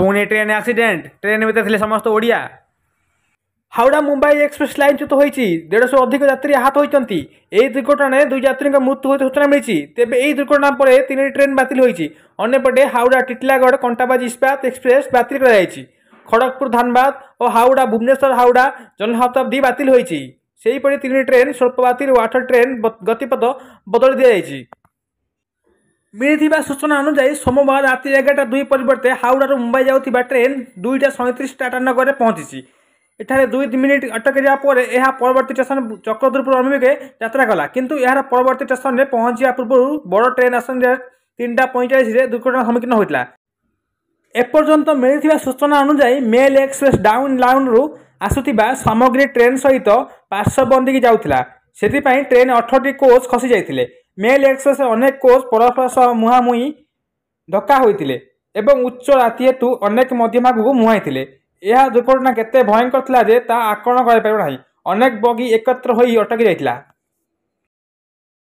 Pune train accident train भितर थे समस्त ओडिया। हावड़ा मुंबई एक्सप्रेस लाइन च्युत होती 150 अधिक यात्री आहत होती। यह दुर्घटना 2 यात्री मृत्यु होते सूचना मिली। तेज यह दुर्घटना पर 3 ट्रेन बातिल होती। अन्यपटे हावड़ा टिटलागढ़ कंटाबाजी इस्पात एक्सप्रेस बातिल कर खड़गपुर धानबाद और हावड़ा भुवनेश्वर हावड़ा जनशताब्दी बातिल होती। सेहीपरि 3 ट्रेन स्वल्प बातिल और 8 ट्रेन गतिपथ बदल दी जाएगी। मिली सूचना अनुसार सोमवार राति 11:02 परिवर्ते हावड़ा मुंबई जाऊा ट्रेन 2:37 टाटानगर में पहुंची। एठारे 2 मिनिट अटक यह परवर्ती स्टेशन चक्रधरपुर अभिमुखे यात्रा कला किंतु यार परवर्ती स्टेशन में पहुंचा पूर्व बड़ ट्रेन आसन 3:45 दुर्घटना सम्मुखीन होता। एपर्यंत मिली सूचना अनुसार मेल एक्सप्रेस डाउन लाइन रु आसुवा सामग्री ट्रेन सहित पार्श्वबंदी की जाऊला से ट्रेन 18टी कोच खसी जाते। मेल एक्सप्रेस अनेक कोच परस्पर सह मुहांमुही धक्का होते एवं उच्च राति हेतु अनेक मध्यम आगू मुहाई। यह दुर्घटना केते भयंकर थिला जे ता आकलन कर पारिबो नाही। अनेक बगी एकत्र होई अटकी जाइतिला।